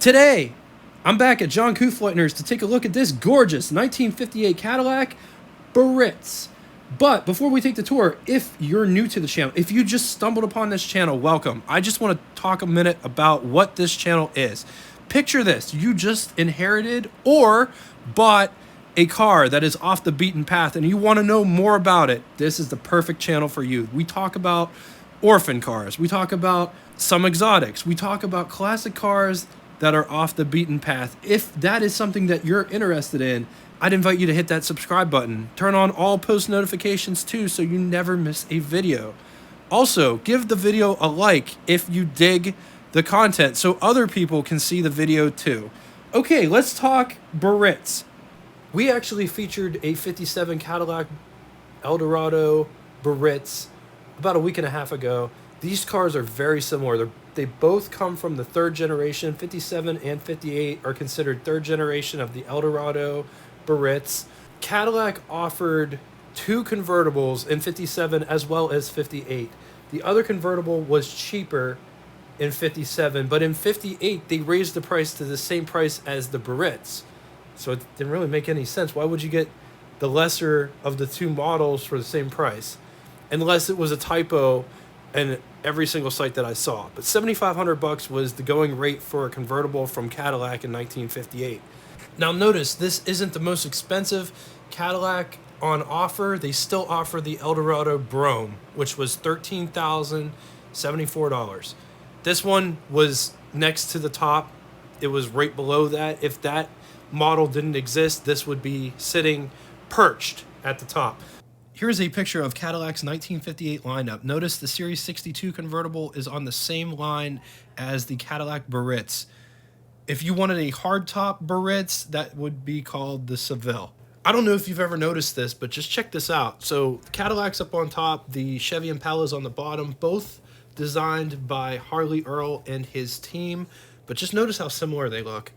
Today, I'm back at John Kufleitner's to take a look at this gorgeous 1958 Cadillac Biarritz. But before we take the tour, if you're new to the channel, if you just stumbled upon this channel, welcome. I just want to talk a minute about what this channel is. Picture this: you just inherited or bought a car that is off the beaten path and you want to know more about it. This is the perfect channel for you. We talk about orphan cars, we talk about some exotics, we talk about classic cars that are off the beaten path. If that is something that you're interested in, I'd invite you to hit that subscribe button. Turn on all post notifications too so you never miss a video. Also, give the video a like if you dig the content so other people can see the video too. Okay, let's talk Biarritz. We actually featured a 57 Cadillac Eldorado Biarritz about a week and a half ago. These cars are very similar. They both come from the third generation. 57 and 58 are considered third generation of the Eldorado Biarritz. Cadillac offered two convertibles in 57 as well as 58. The other convertible was cheaper in 57, but in 58 they raised the price to the same price as the Biarritz. So it didn't really make any sense. Why would you get the lesser of the two models for the same price? Unless it was a typo in every single site that I saw. But $7,500 was the going rate for a convertible from Cadillac in 1958. Now notice, this isn't the most expensive Cadillac on offer. They still offer the Eldorado Brougham, which was $13,074. This one was next to the top. It was right below that. If that model didn't exist, this would be sitting perched at the top. Here's a picture of Cadillac's 1958 lineup. Notice the Series 62 convertible is on the same line as the Cadillac Biarritz. If you wanted a hardtop Biarritz, that would be called the Seville. I don't know if you've ever noticed this, but just check this out. So Cadillac's up on top, the Chevy Impala's on the bottom, both designed by Harley Earl and his team. But just notice how similar they look.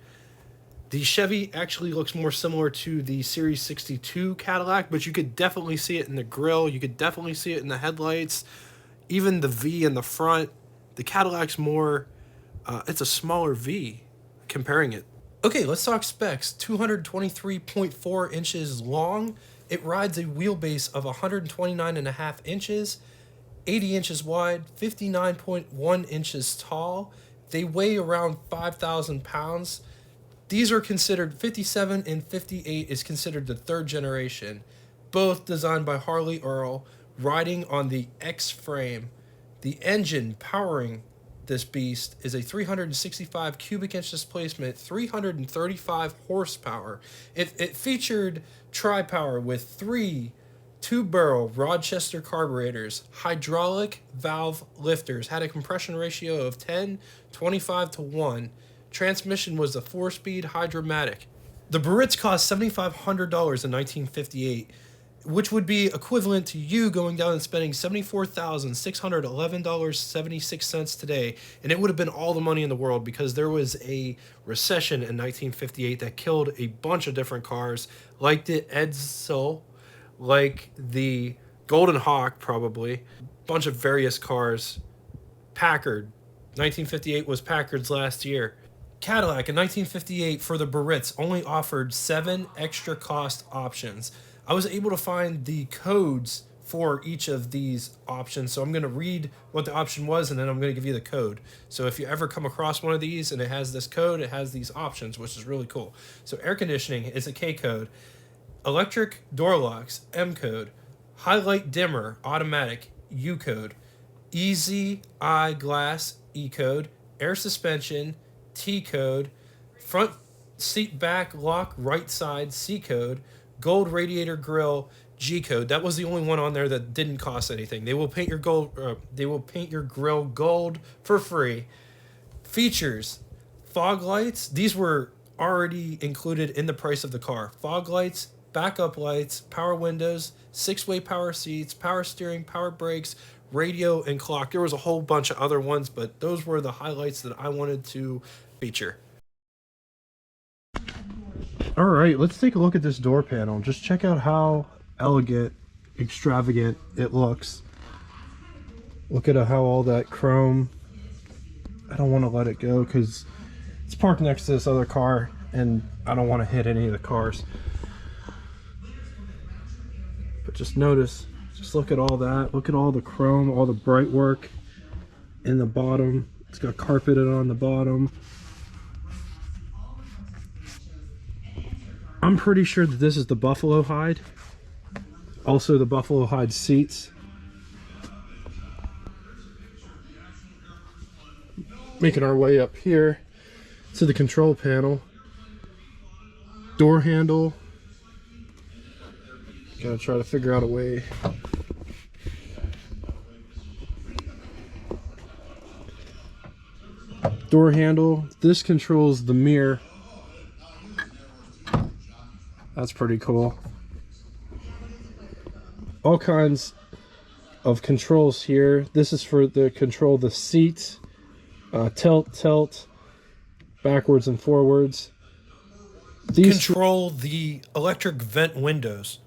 The Chevy actually looks more similar to the Series 62 Cadillac, but you could definitely see it in the grille. You could definitely see it in the headlights. Even the V in the front. The Cadillac's more, it's a smaller V comparing it. Okay, let's talk specs. 223.4 inches long. It rides a wheelbase of 129.5 inches, 80 inches wide, 59.1 inches tall. They weigh around 5,000 pounds. These are considered, 57 and 58 is considered the third generation, both designed by Harley Earl, riding on the X frame. The engine powering this beast is a 365 cubic inch displacement, 335 horsepower. It featured tri-power with 3 two-barrel Rochester carburetors, hydraulic valve lifters, had a compression ratio of 10:25:1. Transmission was a 4-speed Hydromatic. The Biarritz cost $7,500 in 1958, which would be equivalent to you going down and spending $74,611.76 today, and it would have been all the money in the world because there was a recession in 1958 that killed a bunch of different cars, like the Edsel, like the Golden Hawk, probably, a bunch of various cars. Packard, 1958 was Packard's last year. Cadillac in 1958 for the Biarritz only offered 7 extra cost options. I was able to find the codes for each of these options, so I'm going to read what the option was and then I'm going to give you the code. So if you ever come across one of these and it has this code, it has these options, which is really cool. So air conditioning is a K code, electric door locks, M code, highlight dimmer, automatic, U code, easy eye glass, E code, air suspension, T code, front seat back lock right side, C code, gold radiator grill, G code. That was the only one on there that didn't cost anything. They will paint your grill gold for free. Features: fog lights. These were already included in the price of the car. Fog lights, backup lights, power windows, 6-way power seats, power steering, power brakes, radio, and clock. There was a whole bunch of other ones, but those were the highlights that I wanted to feature. All right, let's take a look at this door panel. Just check out how elegant, extravagant it looks. Look at how all that chrome, I don't want to let it go because It's parked next to this other car, and I don't want to hit any of the cars. But just notice, just look at all that. Look at all the chrome, all the bright work in the bottom. It's got carpeted on the bottom. I'm pretty sure that this is the buffalo hide. Also the buffalo hide seats. Making our way up here to the control panel. Door handle. Gotta try to figure out a way. Door handle. This controls the mirror. That's pretty cool. All kinds of controls here. This is for the control the seats. Tilt, backwards and forwards. These control the electric vent windows.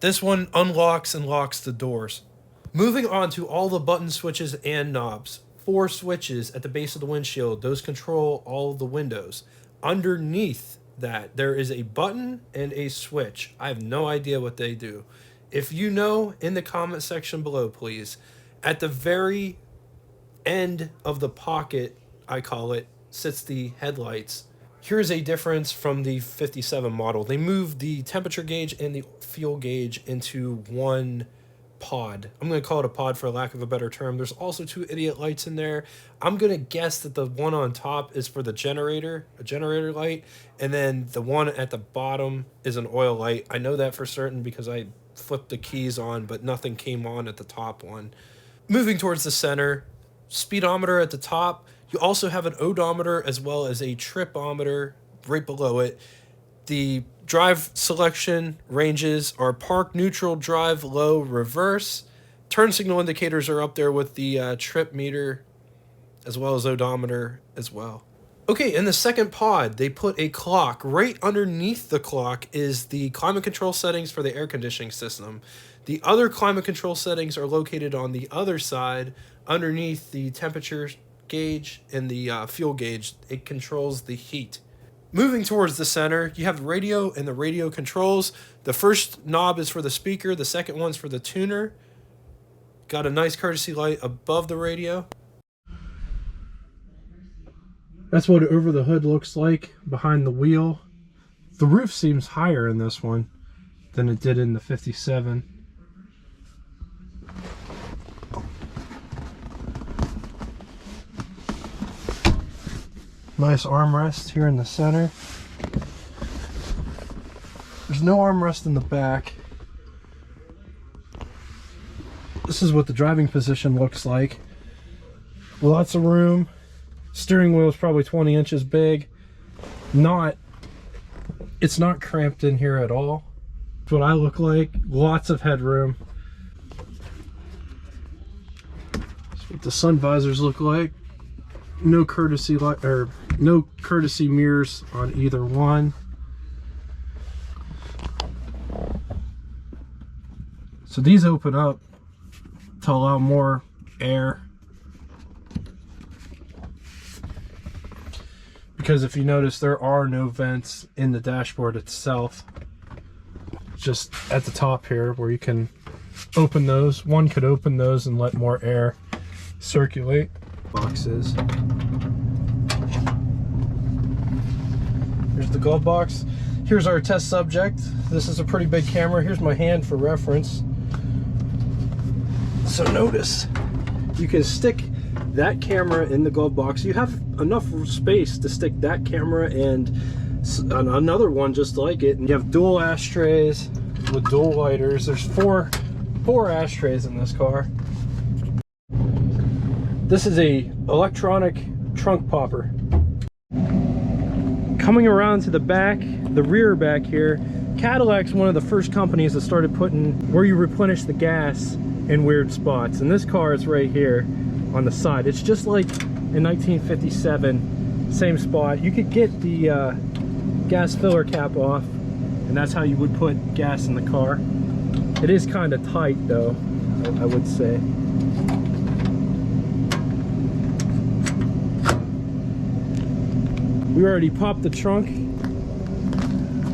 This one unlocks and locks the doors. Moving on to all the button switches and knobs. 4 switches at the base of the windshield. Those control all the windows. Underneath that, there is a button and a switch. I have no idea what they do. If you know, in the comment section below, please. At the very end of the pocket, I call it, sits the headlights. Here's a difference from the 57 model. They moved the temperature gauge and the fuel gauge into one pod. I'm going to call it a pod for lack of a better term. There's also 2 idiot lights in there. I'm going to guess that the one on top is for the generator, a generator light, and then the one at the bottom is an oil light. I know that for certain because I flipped the keys on, but nothing came on at the top one. Moving towards the center, speedometer at the top. You also have an odometer as well as a tripometer right below it. The drive selection ranges are park, neutral, drive, low, reverse. Turn signal indicators are up there with the trip meter as well as odometer as well. Okay, in the second pod, they put a clock. Right underneath the clock is the climate control settings for the air conditioning system. The other climate control settings are located on the other side underneath the temperature gauge and the fuel gauge. It controls the heat. Moving towards the center, you have the radio and the radio controls. The first knob is for the speaker. The second one's for the tuner. Got a nice courtesy light above the radio. That's what over the hood looks like behind the wheel. The roof seems higher in this one than it did in the 57. Nice armrest here in the center. There's no armrest in the back. This is what the driving position looks like. Lots of room. Steering wheel is probably 20 inches big. It's not cramped in here at all. That's what I look like. Lots of headroom. That's what the sun visors look like. No courtesy light or no courtesy mirrors on either one. So these open up to allow more air. Because if you notice, there are no vents in the dashboard itself. Just at the top here where you can open those. One could open those and let more air circulate. Boxes. Here's the glove box. Here's our test subject. This is a pretty big camera. Here's my hand for reference. So notice, you can stick that camera in the glove box. You have enough space to stick that camera and another one just like it. And you have dual ashtrays with dual lighters. There's four ashtrays in this car. This is a electronic trunk popper. Coming around to the back, the rear back here, Cadillac's one of the first companies that started putting where you replenish the gas in weird spots. And this car is right here on the side. It's just like in 1957, same spot. You could get the gas filler cap off, and that's how you would put gas in the car. It is kind of tight though, I would say. We already popped the trunk.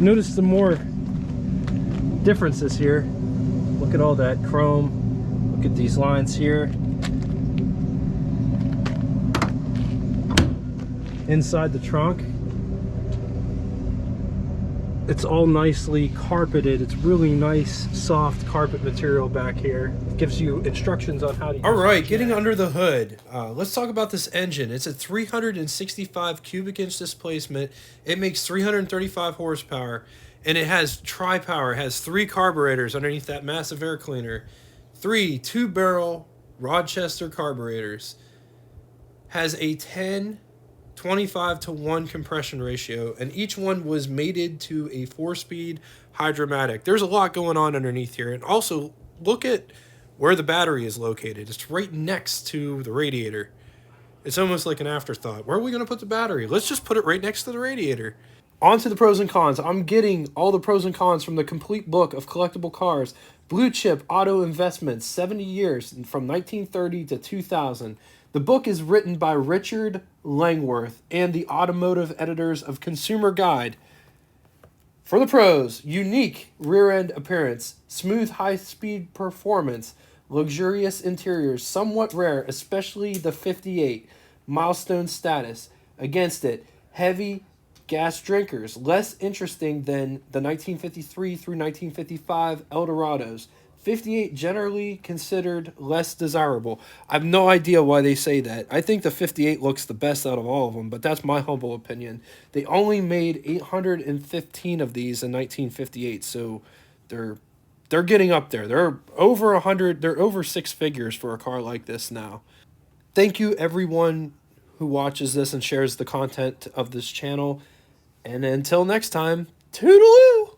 Notice some more differences here. Look at all that chrome. Look at these lines here. Inside the trunk, it's all nicely carpeted. It's really nice, soft carpet material back here. It gives you instructions on how to use it. All right, getting under the hood. Let's talk about this engine. It's a 365 cubic inch displacement. It makes 335 horsepower, and it has tri-power. It has 3 carburetors underneath that massive air cleaner. 3 2-barrel Rochester carburetors. Has a 25-to-1 compression ratio, and each one was mated to a 4-speed hydromatic. There's a lot going on underneath here. And also, look at where the battery is located. It's right next to the radiator. It's almost like an afterthought. Where are we going to put the battery? Let's just put it right next to the radiator. On to the pros and cons. I'm getting all the pros and cons from the complete book of collectible cars. Blue Chip Auto Investments, 70 years from 1930 to 2000. The book is written by Richard Langworth and the automotive editors of Consumer Guide. For the pros, unique rear-end appearance, smooth high-speed performance, luxurious interiors, somewhat rare, especially the 58, milestone status. Against it, heavy gas drinkers, less interesting than the 1953 through 1955 Eldorados. 58 generally considered less desirable. I have no idea why they say that. I think the 58 looks the best out of all of them, but that's my humble opinion. They only made 815 of these in 1958, so they're getting up there. They're over 100. They're over 6 figures for a car like this now. Thank you everyone who watches this and shares the content of this channel. And until next time, toodaloo!